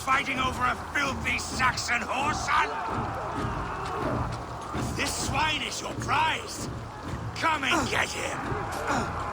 Fighting over a filthy Saxon whoreson? This swine is your prize. Come and get him.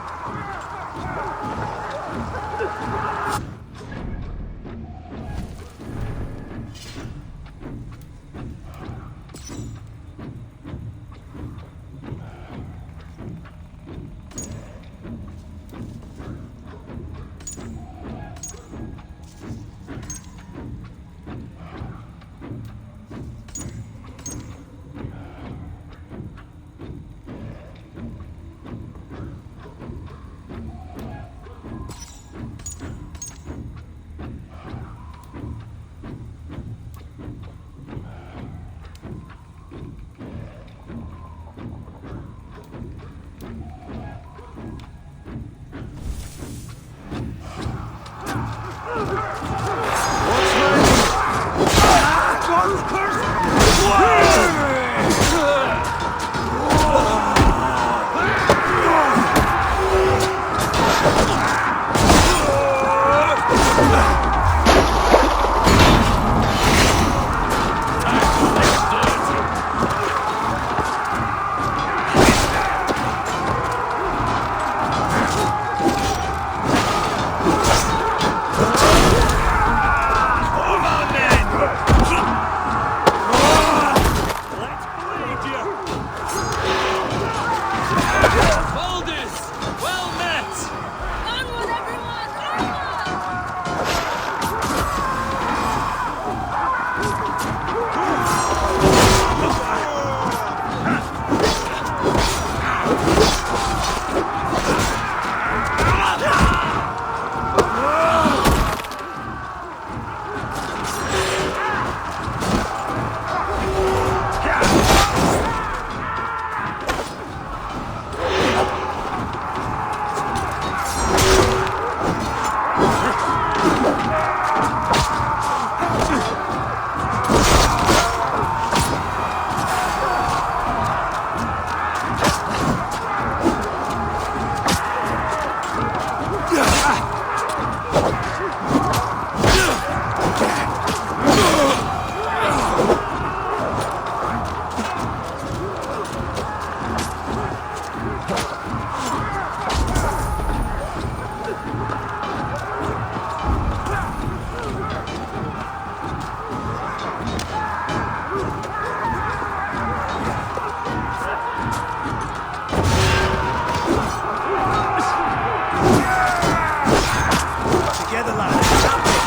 Together, lads. Stop this.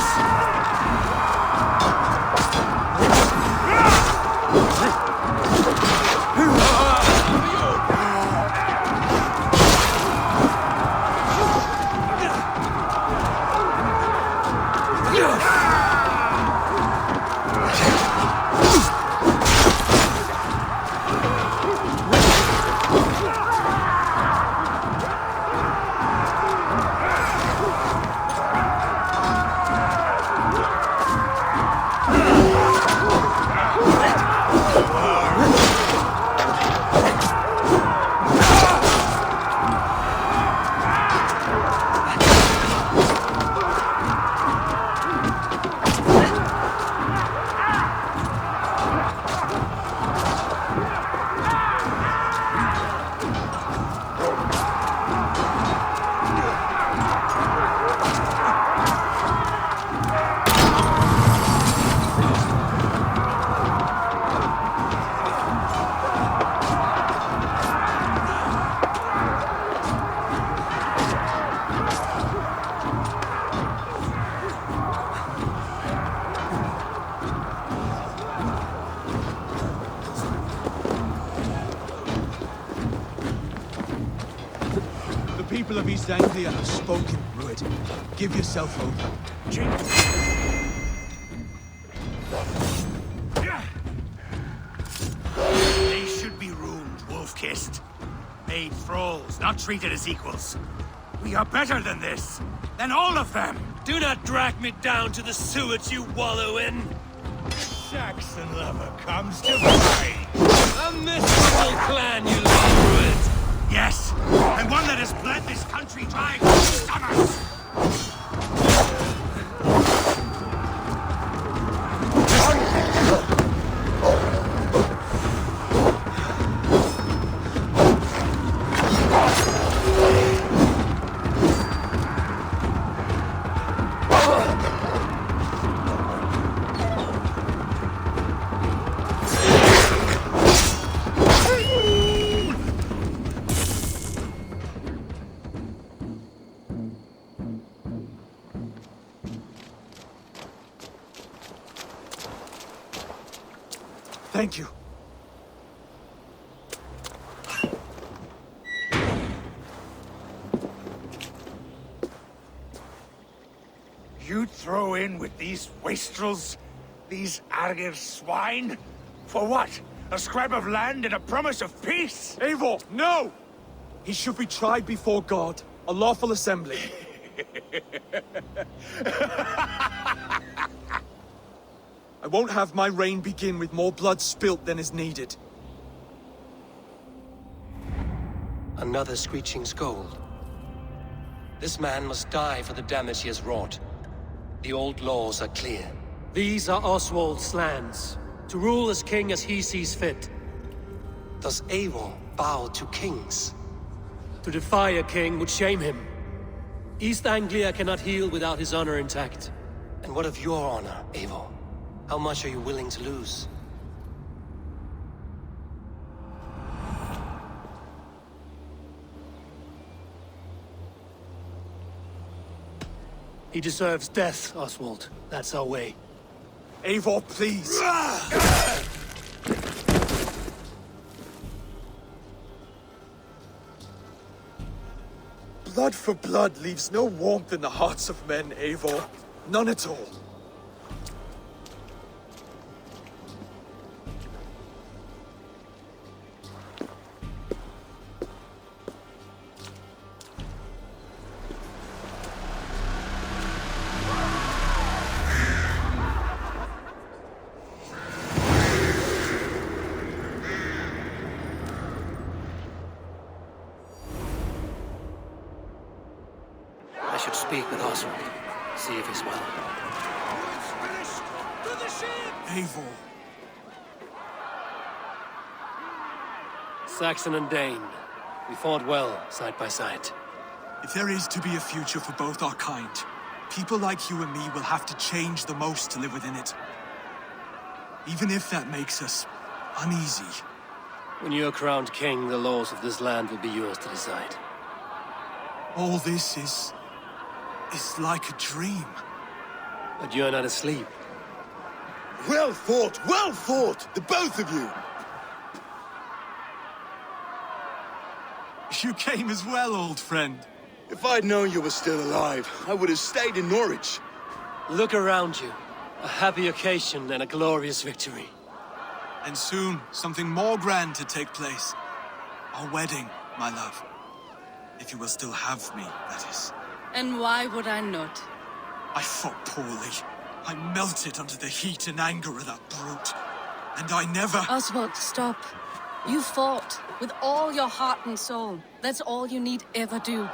The people of East Anglia have spoken, Rued. Give yourself over. They should be ruined, wolf-kissed. Made thralls, not treated as equals. We are better than this. Than all of them. Do not drag me down to the sewage you wallow in! Saxon lover comes to play. A miserable clan you lead with! Yes, and one that has bled this country dry for summers. Thank you. You throw in with these wastrels? These Argir swine? For what? A scrap of land and a promise of peace? Eivor, no! He should be tried before God, a lawful assembly. I won't have my reign begin with more blood spilt than is needed. Another screeching scold. This man must die for the damage he has wrought. The old laws are clear. These are Oswald's lands, to rule as king as he sees fit. Does Eivor bow to kings? To defy a king would shame him. East Anglia cannot heal without his honor intact. And what of your honor, Eivor? How much are you willing to lose? He deserves death, Oswald. That's our way. Eivor, please! Blood for blood leaves no warmth in the hearts of men, Eivor. None at all. I should speak with Oswald. See if he's well. Eivor. Saxon and Dane. We fought well, side by side. If there is to be a future for both our kind, people like you and me will have to change the most to live within it. Even if that makes us uneasy. When you're crowned king, the laws of this land will be yours to decide. All this is like a dream. But you're not asleep. Well fought, the both of you. You came as well, old friend. If I'd known you were still alive, I would have stayed in Norwich. Look around you. A happy occasion and a glorious victory. And soon, something more grand to take place. Our wedding, my love. If you will still have me, that is. And why would I not? I fought poorly. I melted under the heat and anger of that brute. And I never... Oswald, stop. You fought with all your heart and soul. That's all you need ever do.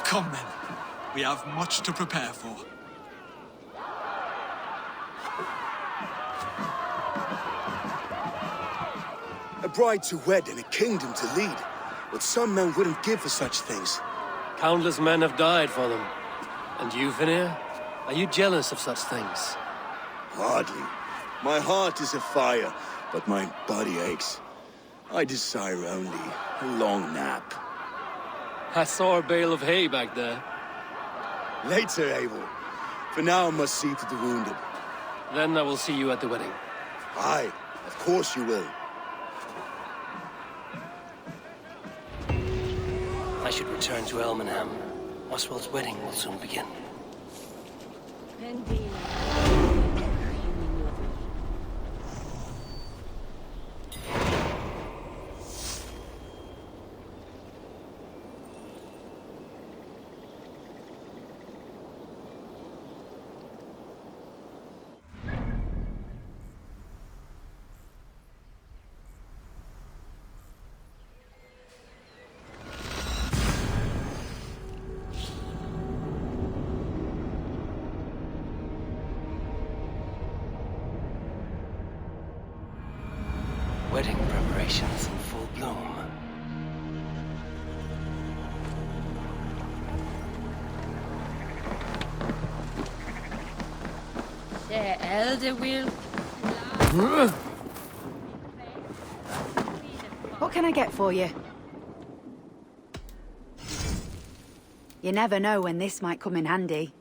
Come then. We have much to prepare for. A bride to wed and a kingdom to lead. What some men wouldn't give for such things. Countless men have died for them. And you, Vanir? Are you jealous of such things? Hardly. My heart is afire, but my body aches. I desire only a long nap. I saw a bale of hay back there. Later, Abel. For now, I must see to the wounded. Then I will see you at the wedding. Aye, of course you will. I should return to Elmenham. Oswald's wedding will soon begin. Indeed. Wedding preparations in full bloom. What can I get for you? You never know when this might come in handy.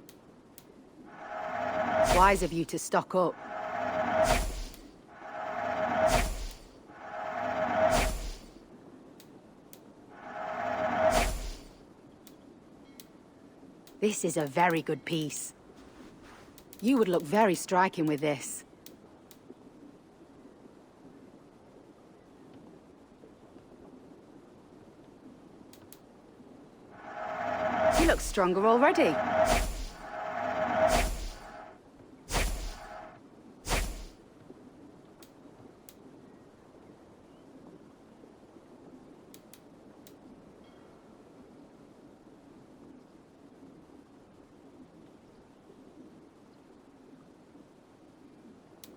Wise of you to stock up. This is a very good piece. You would look very striking with this. You look stronger already.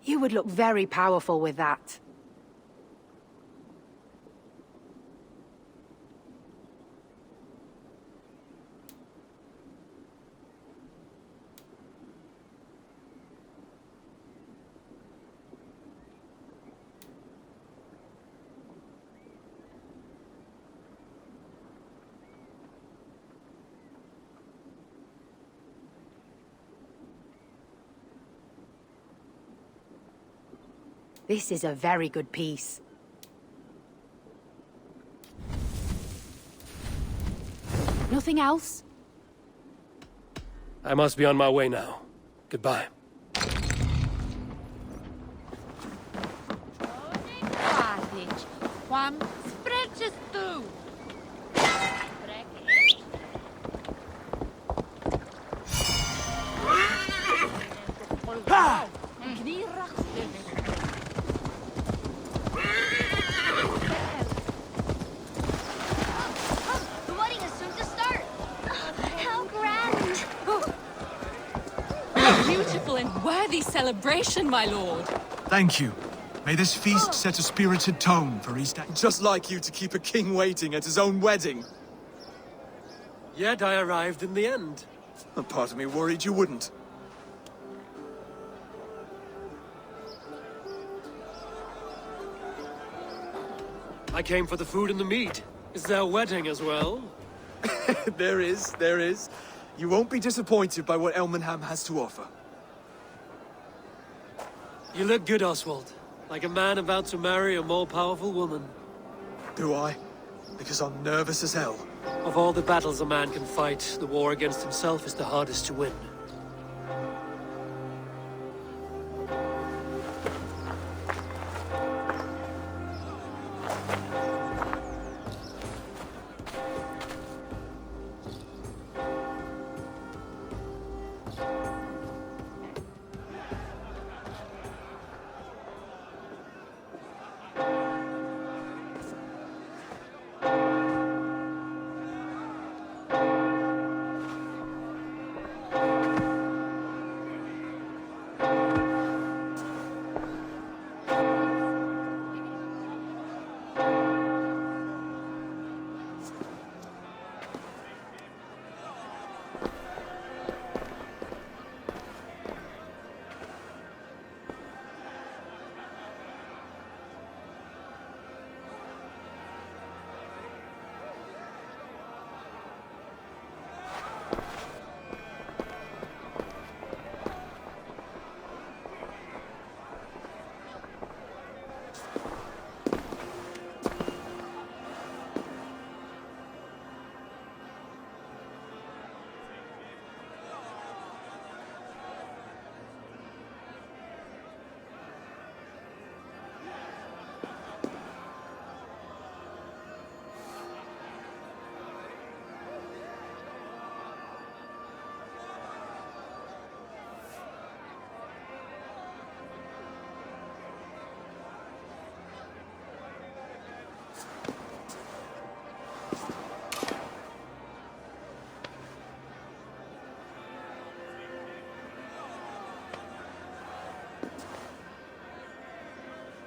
You would look very powerful with that. This is a very good piece. Nothing else? I must be on my way now. Goodbye. The wedding is soon to start. How grand! A beautiful and worthy celebration, my lord. Thank you. May this feast set a spirited tone for East Anglia. Just like you to keep a king waiting at his own wedding. Yet I arrived in the end. A part of me worried you wouldn't. I came for the food and the mead. Is there a wedding as well? There is. You won't be disappointed by what Elmenham has to offer. You look good, Oswald. Like a man about to marry a more powerful woman. Do I? Because I'm nervous as hell. Of all the battles a man can fight, the war against himself is the hardest to win.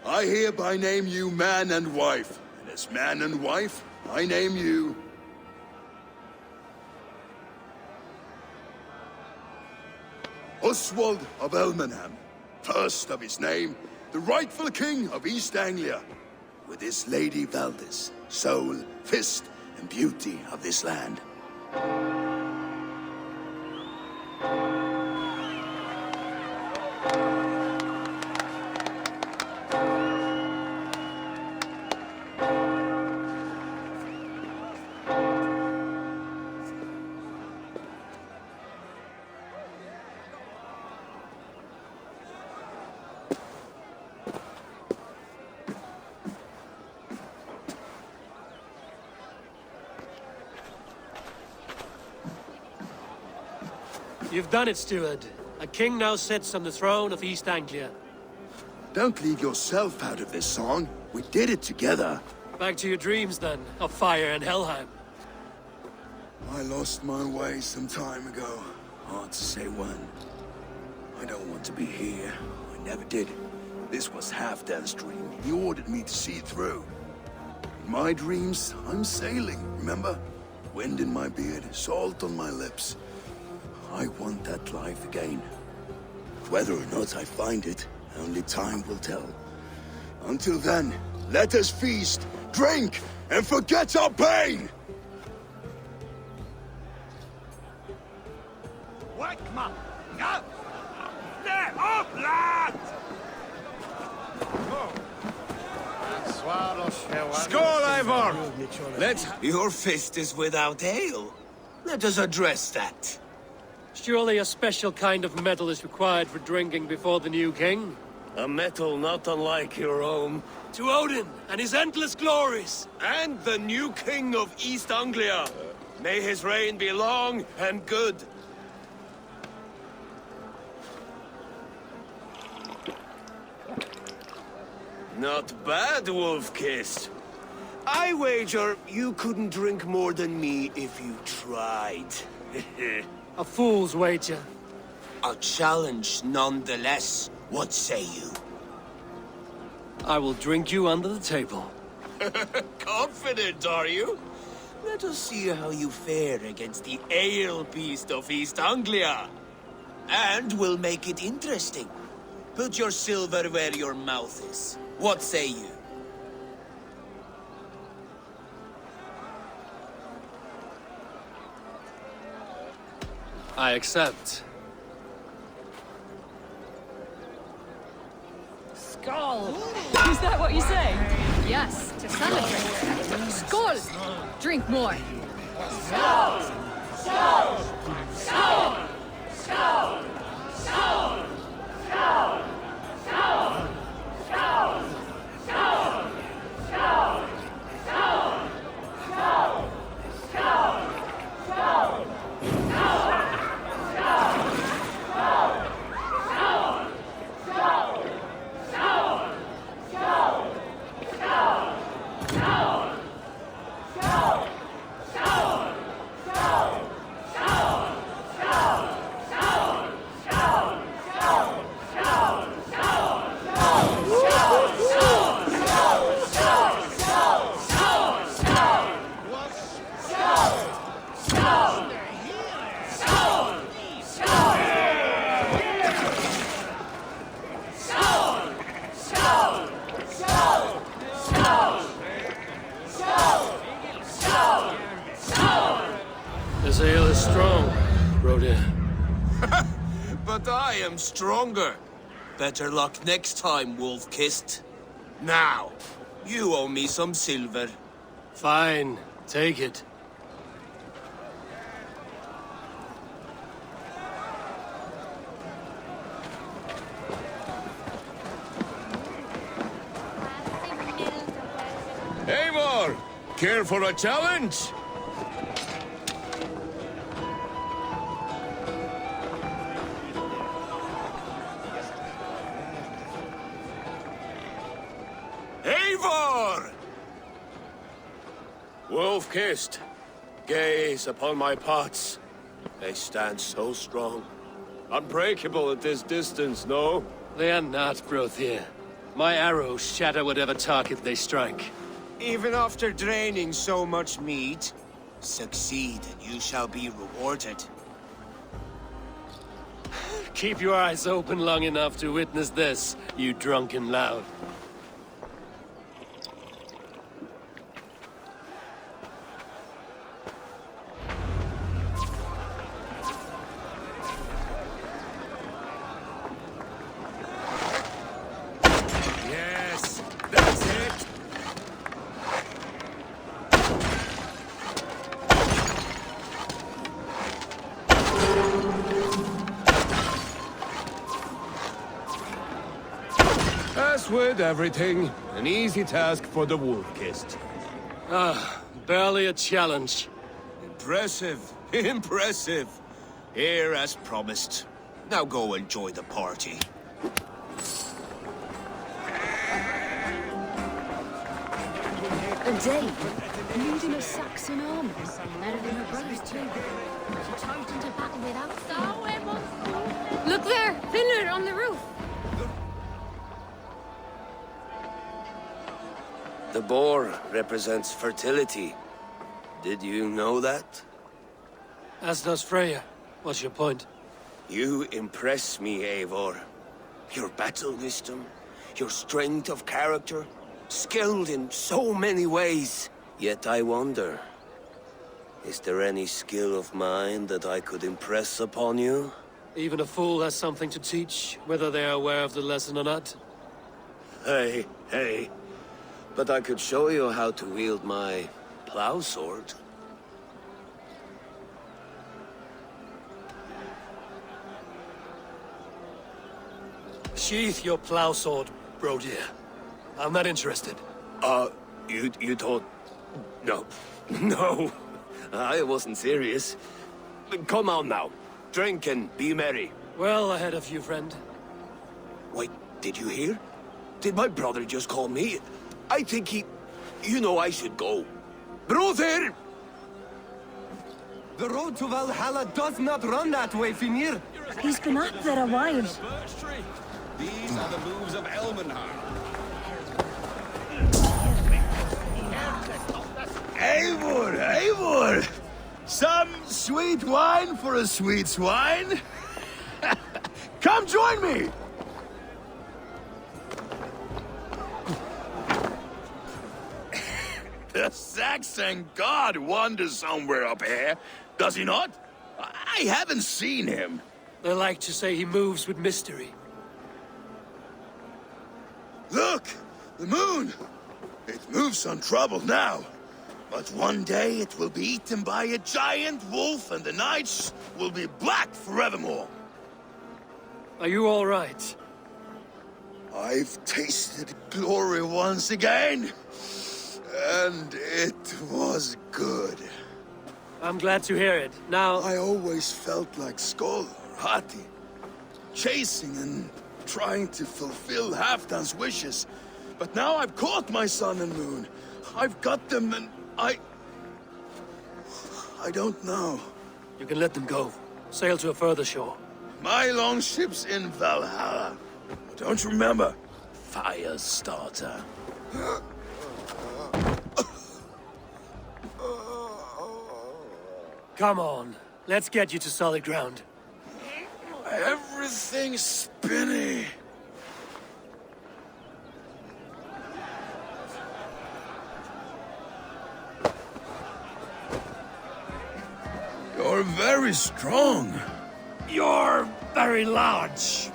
I hereby name you man and wife. And as man and wife, I name you... Oswald of Elmenham, first of his name, the rightful king of East Anglia, with his lady Valdis, soul, fist, and beauty of this land. You've done it, steward. A king now sits on the throne of East Anglia. Don't leave yourself out of this song. We did it together. Back to your dreams, then, of fire and Helheim. I lost my way some time ago. Hard to say when. I don't want to be here. I never did. This was Halfdan's dream. He ordered me to see it through. In my dreams, I'm sailing, remember? Wind in my beard, salt on my lips. I want that life again. Whether or not I find it, only time will tell. Until then, let us feast, drink, and forget our pain! Skål, Ivor! Your fist is without ale. Let us address that. Surely a special kind of metal is required for drinking before the new king? A metal not unlike your own. To Odin and his endless glories! And the new king of East Anglia. May his reign be long and good. Not bad, Wolf-Kiss. I wager you couldn't drink more than me if you tried. A fool's wager. A challenge nonetheless. What say you? I will drink you under the table. Confident, are you? Let us see how you fare against the ale beast of East Anglia. And we'll make it interesting. Put your silver where your mouth is. What say you? I accept. Skull! Is that what you say? Yes, to celebrate. Skull! Drink more. Skull! Skull! Skull! Skull! Skull! Skull! Skull! Skull! Skull! Skull! Skull! Skull! Skull! Skull! This ale is strong, Brodir. But I am stronger. Better luck next time, Wolf-Kissed. Now, you owe me some silver. Fine, take it. Eivor, care for a challenge? Eivor! Wolf-Kissed, gaze upon my pots. They stand so strong. Unbreakable at this distance, no? They are not, Brothir. My arrows shatter whatever target they strike. Even after draining so much meat, succeed and you shall be rewarded. Keep your eyes open long enough to witness this, you drunken lout. Yes, that's it. As with everything, an easy task for the Wolf-Kissed. Barely a challenge. Impressive, impressive. Here as promised. Now go enjoy the party. A Dane, leading a Saxon army. Better than her brothers too. She charged into battle without Look there! Finland on the roof! The boar represents fertility. Did you know that? As does Freya. What's your point? You impress me, Eivor. Your battle wisdom, your strength of character, skilled in so many ways. Yet I wonder, is there any skill of mine that I could impress upon you? Even a fool has something to teach, whether they are aware of the lesson or not. Hey, hey. But I could show you how to wield my plow sword. Sheath your plow sword, Brodir. I'm not interested. You thought... No. No. I wasn't serious. Come on now. Drink and be merry. Well ahead of you, friend. Wait, did you hear? Did my brother just call me? I think he... You know I should go. Brother! The road to Valhalla does not run that way, Finir. He's been up there a while. These are the moves of Elmenhar. Eivor, Eivor! Some sweet wine for a sweet swine? Come join me! The Saxon god wanders somewhere up here, does he not? I haven't seen him. They like to say he moves with mystery. Look! The moon! It moves on trouble now. But one day it will be eaten by a giant wolf and the nights will be black forevermore. Are you all right? I've tasted glory once again. And it was good. I'm glad to hear it. Now... I always felt like Skoll or Hati. Chasing and trying to fulfill Halfdan's wishes. But now I've caught my sun and moon. I've got them and I don't know. You can let them go. Sail to a further shore. My longship's in Valhalla. Don't you remember? Firestarter. Come on. Let's get you to solid ground. Everything's spinny. You're very strong. You're very large.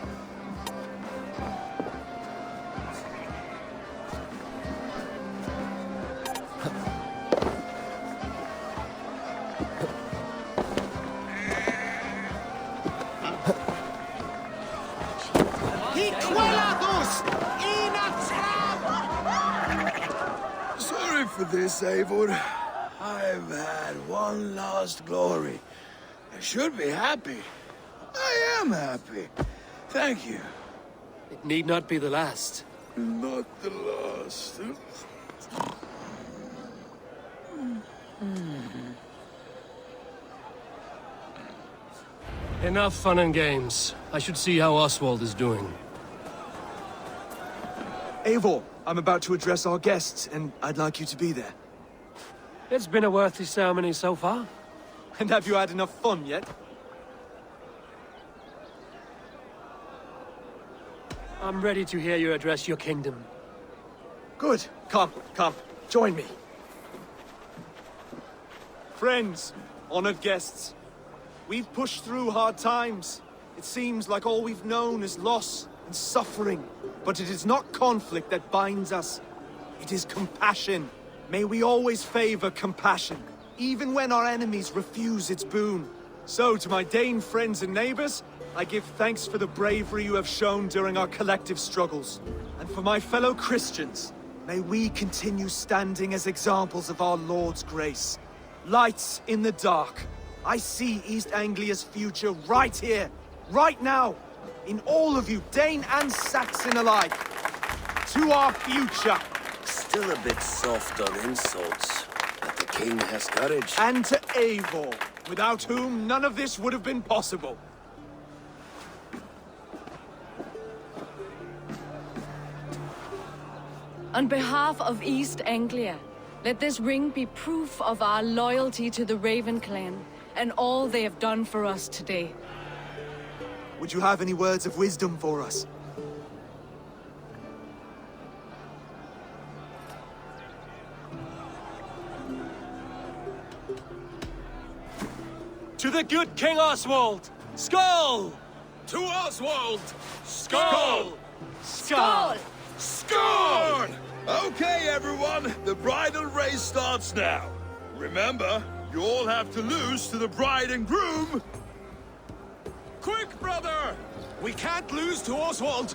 Sorry for this, Eivor. I've had one last glory. I should be happy. I am happy. Thank you. It need not be the last. Not the last. Enough fun and games. I should see how Oswald is doing. Eivor, I'm about to address our guests, and I'd like you to be there. It's been a worthy ceremony so far. And have you had enough fun yet? I'm ready to hear you address your kingdom. Good. Come, join me. Friends, honored guests, we've pushed through hard times. It seems like all we've known is loss and suffering. But it is not conflict that binds us. It is compassion. May we always favor compassion, even when our enemies refuse its boon. So, to my Dane friends and neighbors, I give thanks for the bravery you have shown during our collective struggles. And for my fellow Christians, may we continue standing as examples of our Lord's grace. Lights in the dark. I see East Anglia's future right here, right now, in all of you, Dane and Saxon alike. To our future. Still a bit soft on insults, but the king has courage. And to Eivor, without whom none of this would have been possible. On behalf of East Anglia, let this ring be proof of our loyalty to the Raven clan and all they have done for us today. Would you have any words of wisdom for us? To the good King Oswald! Skull! To Oswald! Skull! Skull! Scorn! Okay, everyone, the bridal race starts now. Remember, you all have to lose to the bride and groom. Quick, brother! We can't lose to Oswald!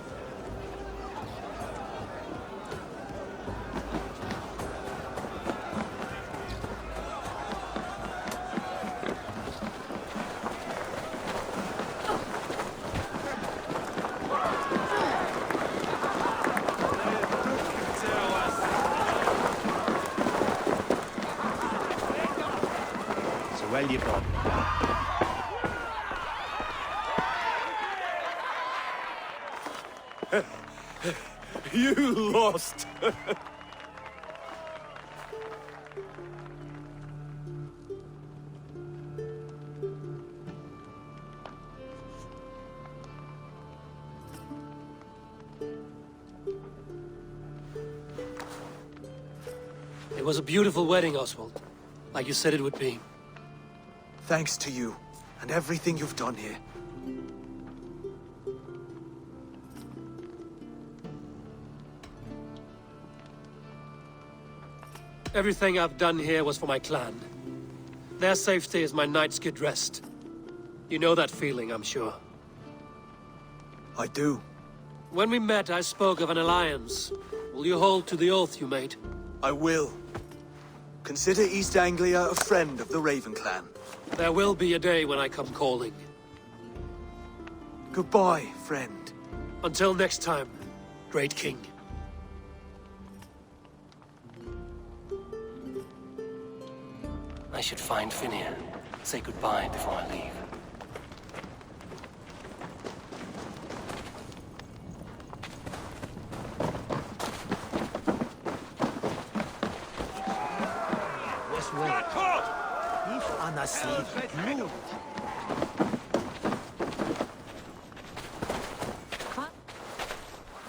So well you've done. You lost! It was a beautiful wedding, Oswald. Like you said it would be. Thanks to you. and everything you've done here. Everything I've done here was for my clan. Their safety is my night's good rest. You know that feeling, I'm sure. I do. When we met, I spoke of an alliance. Will you hold to the oath you made? I will. Consider East Anglia a friend of the Raven Clan. There will be a day when I come calling. Goodbye, friend. Until next time, Great King. I should find Finnir. Say goodbye before I leave.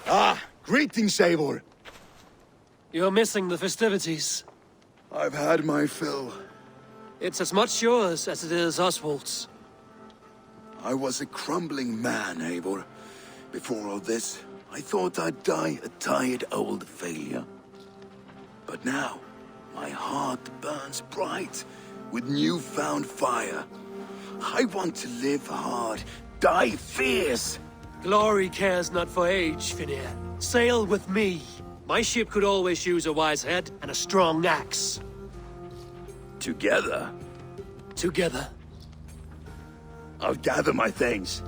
Ah, greetings, Eivor. You're missing the festivities. I've had my fill. It's as much yours as it is Oswald's. I was a crumbling man, Eivor. Before all this, I thought I'd die a tired old failure. But now, my heart burns bright with newfound fire. I want to live hard, die fierce. Glory cares not for age, Finnir. Sail with me. My ship could always use a wise head and a strong axe. Together, Together. I'll gather my things.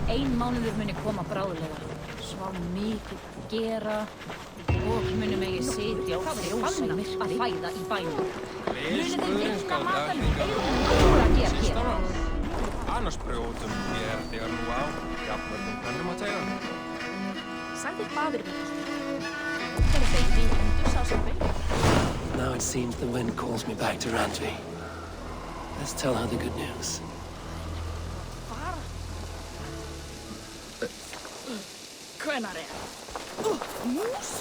Ein mánuður muni koma bráðlega. Svo mikið gera og muni megi sitja og frjósa í myrkri að fæða í bænum. Muni þeir vinna matalum eigum að gera hér. Annars brjótum ég þegar nú á jafnmörgum pönnum að tegja. Sagði faðir minn. Þegar þeir við undur sá sem veit. Now it seems the wind calls me back to Randvi. Let's tell her the good news. Hvenær mús?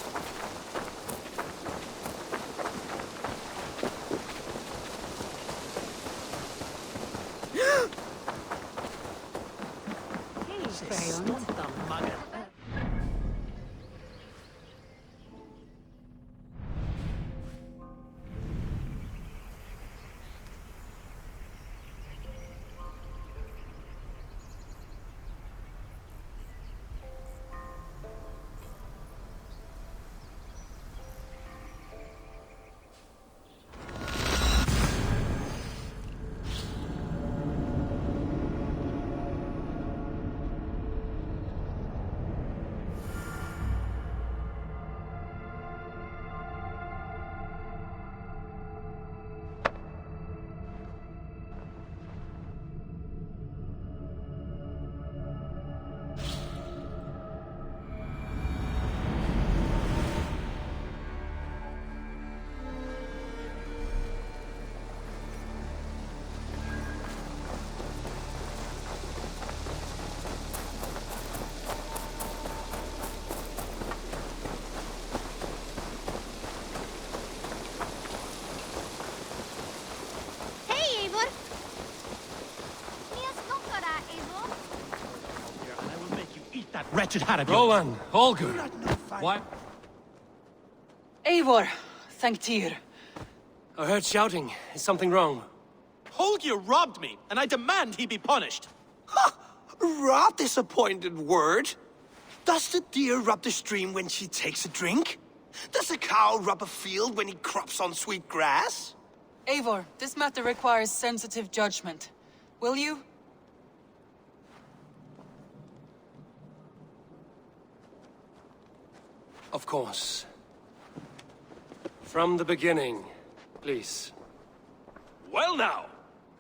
Wretched Harad. Rowan, Holger. Why? Eivor, thank Tyr. I heard shouting. Is something wrong? Holger robbed me, and I demand he be punished. Rot this appointed word. Does the deer rub the stream when she takes a drink? Does a cow rub a field when he crops on sweet grass? Eivor, this matter requires sensitive judgment. Will you? Of course. From the beginning, please. Well now,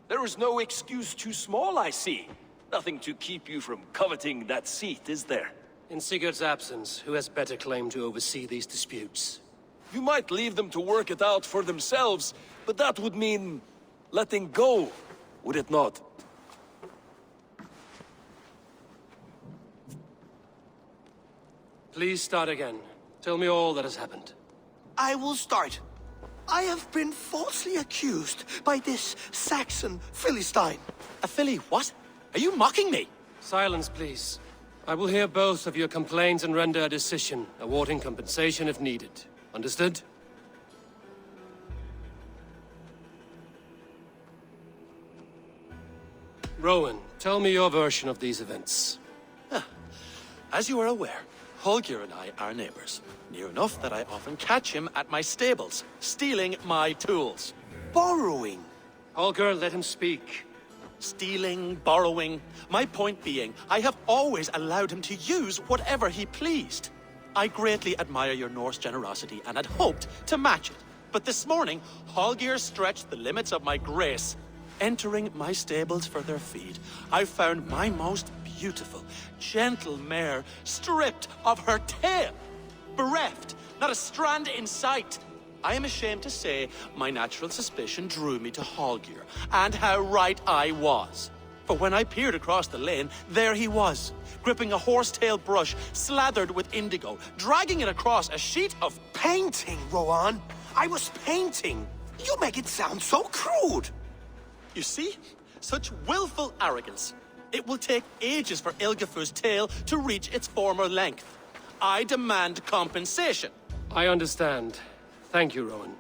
there is no excuse too small, I see. Nothing to keep you from coveting that seat, is there? In Sigurd's absence, who has better claim to oversee these disputes? You might leave them to work it out for themselves, but that would mean letting go, would it not? Please start again. Tell me all that has happened. I will start. I have been falsely accused by this Saxon Philistine. A Philly what? Are you mocking me? Silence, please. I will hear both of your complaints and render a decision, awarding compensation if needed. Understood? Rowan, tell me your version of these events. As you are aware, Holger and I are neighbors. Near enough that I often catch him at my stables, stealing my tools. Borrowing. Holger, let him speak. Stealing, borrowing. My point being, I have always allowed him to use whatever he pleased. I greatly admire your Norse generosity and had hoped to match it. But this morning, Holger stretched the limits of my grace. Entering my stables for their feed, I found my most beautiful, gentle mare stripped of her tail. Bereft, not a strand in sight. I am ashamed to say my natural suspicion drew me to Holger, and how right I was. For when I peered across the lane, there he was, gripping a horsetail brush slathered with indigo, dragging it across a sheet of painting, Rowan. I was painting. You make it sound so crude. You see? Such willful arrogance. It will take ages for Ilgifu's tail to reach its former length. I demand compensation. I understand. Thank you, Rowan.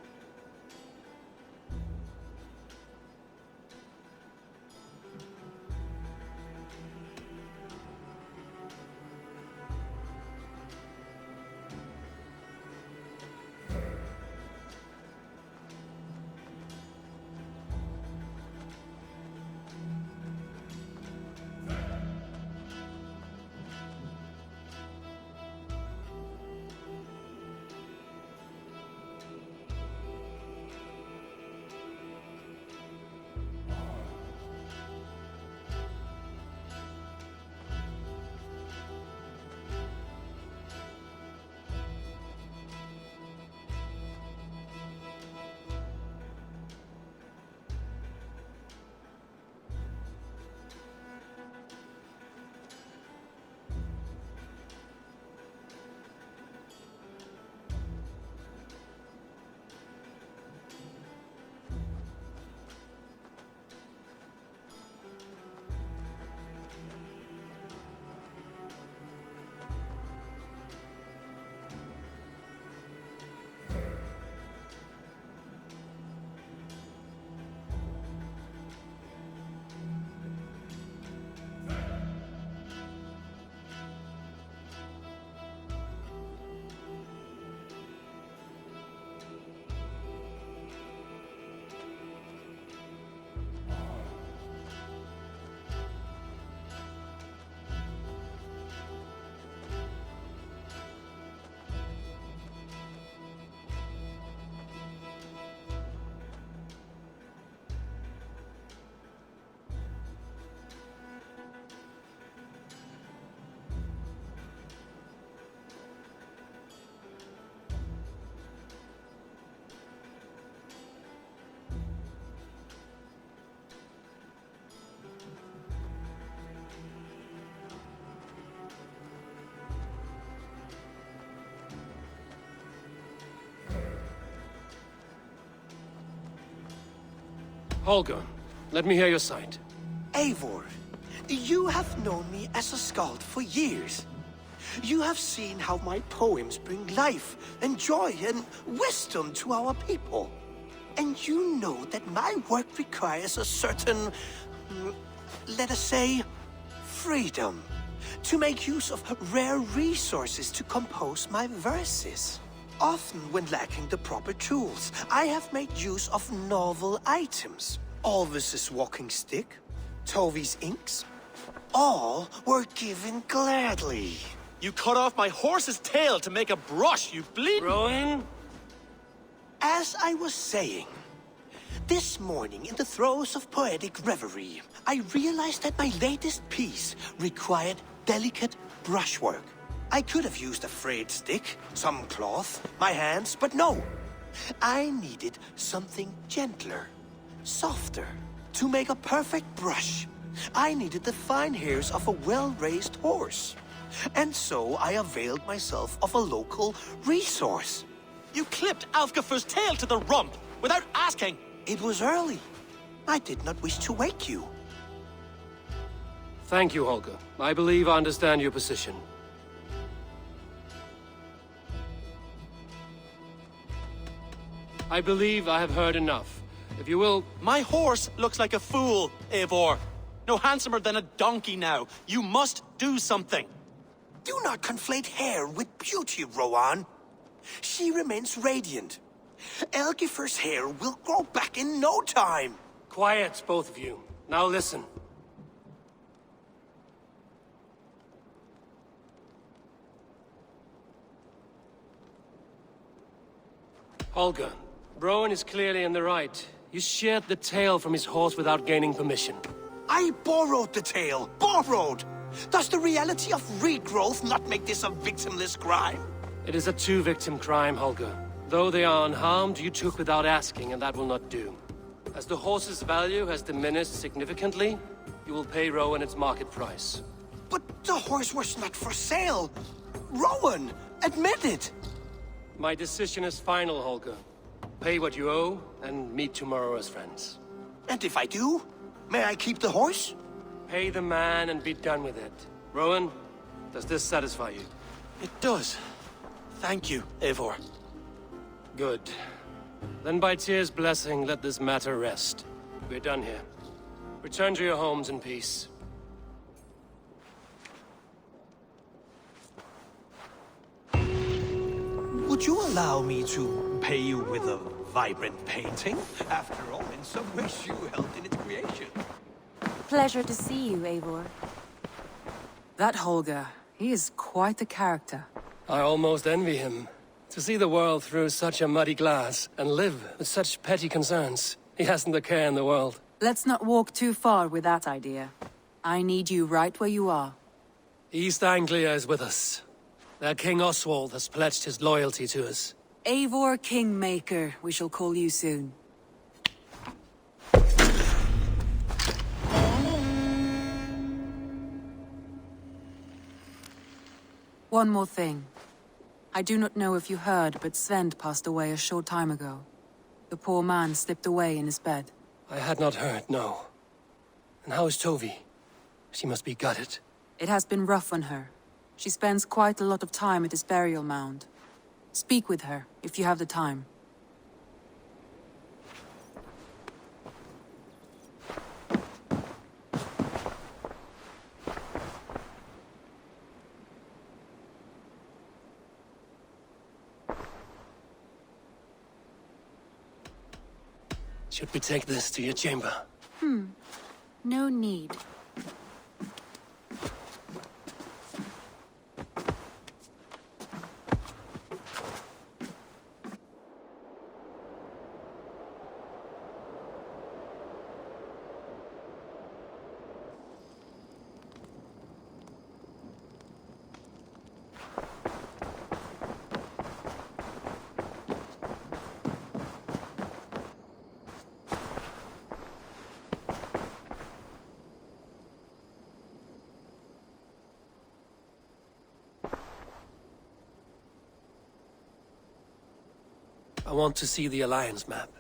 Holger, let me hear your side. Eivor, you have known me as a skald for years. You have seen how my poems bring life and joy and wisdom to our people. And you know that my work requires a certain, let us say, freedom to make use of rare resources to compose my verses. Often when lacking the proper tools, I have made use of novel items. Alvis's walking stick, Tovi's inks, all were given gladly. You cut off my horse's tail to make a brush, you bleed. Rowan? As I was saying, this morning in the throes of poetic reverie, I realized that my latest piece required delicate brushwork. I could have used a frayed stick, some cloth, my hands, but no. I needed something gentler, softer. To make a perfect brush, I needed the fine hairs of a well-raised horse. And so I availed myself of a local resource. You clipped Alfgafu's tail to the rump without asking. It was early. I did not wish to wake you. Thank you, Holger. I believe I understand your position. I believe I have heard enough. If you will... My horse looks like a fool, Eivor. No handsomer than a donkey now. You must do something. Do not conflate hair with beauty, Rowan. She remains radiant. Elgifer's hair will grow back in no time. Quiet, both of you. Now listen. Holger, Rowan is clearly in the right. You sheared the tail from his horse without gaining permission. I borrowed the tail. Borrowed! Does the reality of regrowth not make this a victimless crime? It is a two-victim crime, Holger. Though they are unharmed, you took without asking, and that will not do. As the horse's value has diminished significantly, you will pay Rowan its market price. But the horse was not for sale. Rowan, admit it. My decision is final, Holger. Pay what you owe, and meet tomorrow as friends. And if I do, may I keep the horse? Pay the man and be done with it. Rowan, does this satisfy you? It does. Thank you, Eivor. Good. Then by Tyr's blessing, let this matter rest. We're done here. Return to your homes in peace. Would you allow me to pay you with a vibrant painting? After all, in some ways you helped in its creation. Pleasure to see you, Eivor. That Holger, he is quite the character. I almost envy him. To see the world through such a muddy glass, and live with such petty concerns. He hasn't a care in the world. Let's not walk too far with that idea. I need you right where you are. East Anglia is with us. Their King Oswald has pledged his loyalty to us. Eivor Kingmaker, we shall call you soon. One more thing. I do not know if you heard, but Svend passed away a short time ago. The poor man slipped away in his bed. I had not heard, no. And how is Tovi? She must be gutted. It has been rough on her. She spends quite a lot of time at his burial mound. Speak with her, if you have the time. Should we take this to your chamber? No need. I want to see the Alliance map.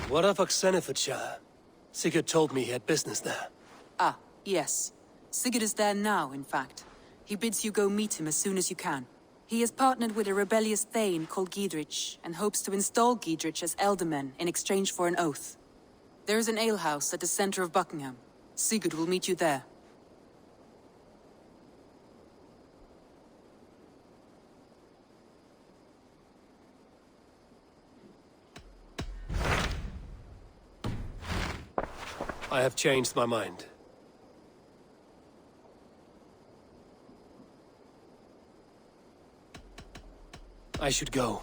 What of Oxenfordshire? Sigurd told me he had business there. Ah, yes. Sigurd is there now, in fact. He bids you go meet him as soon as you can. He has partnered with a rebellious Thane called Giedrich, and hopes to install Giedrich as Elderman in exchange for an oath. There is an alehouse at the center of Buckingham. Sigurd will meet you there. I have changed my mind. I should go.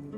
Thank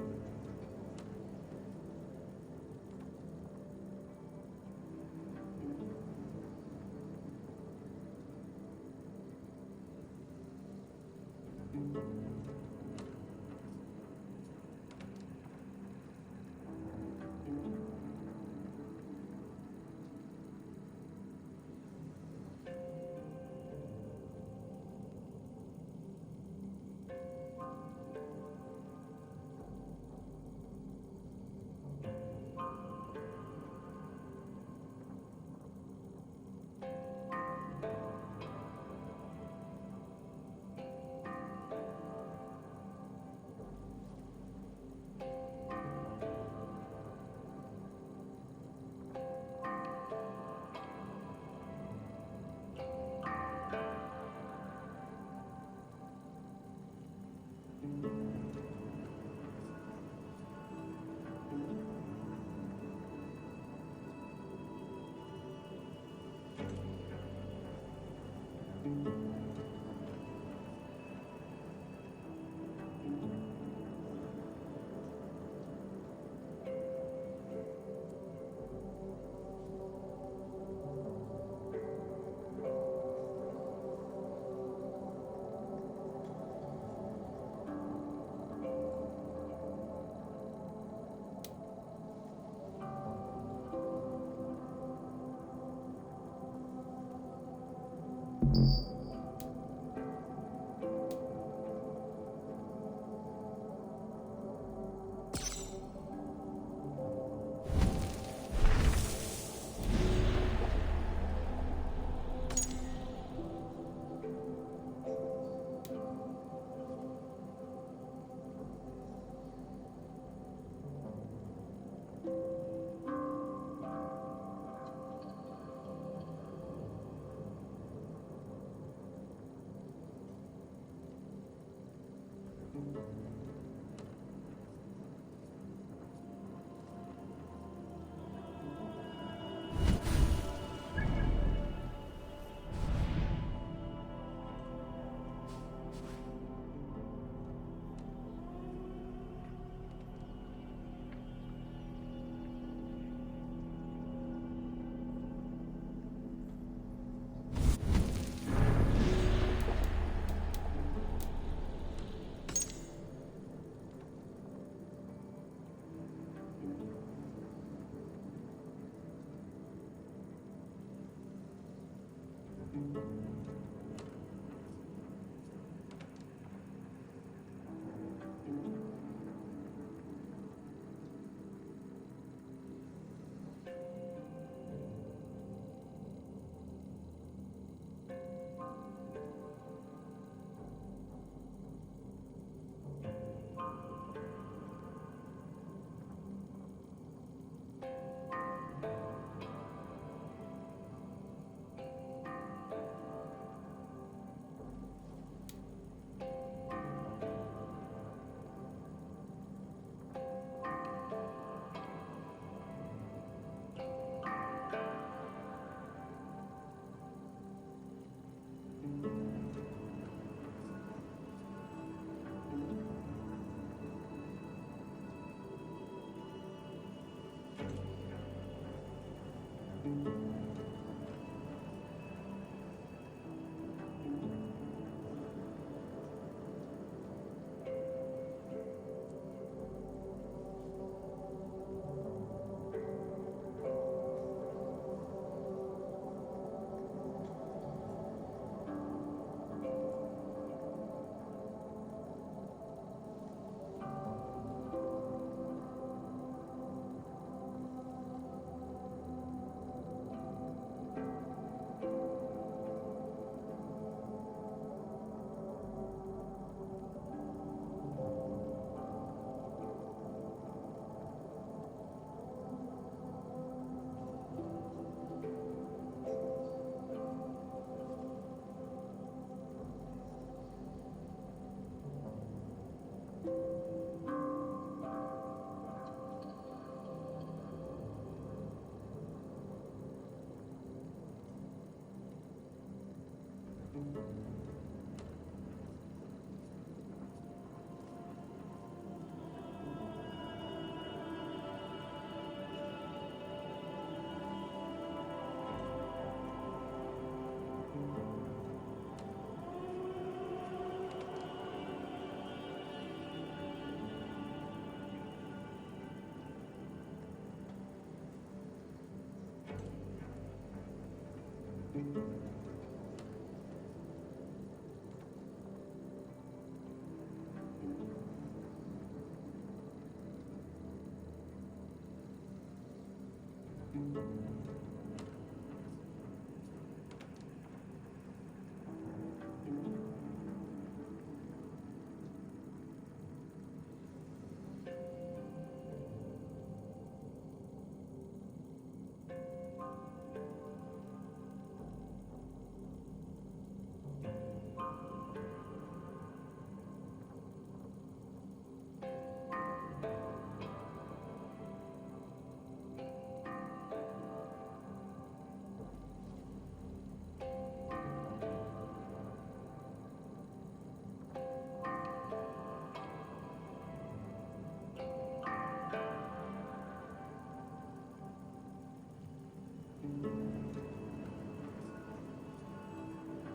you.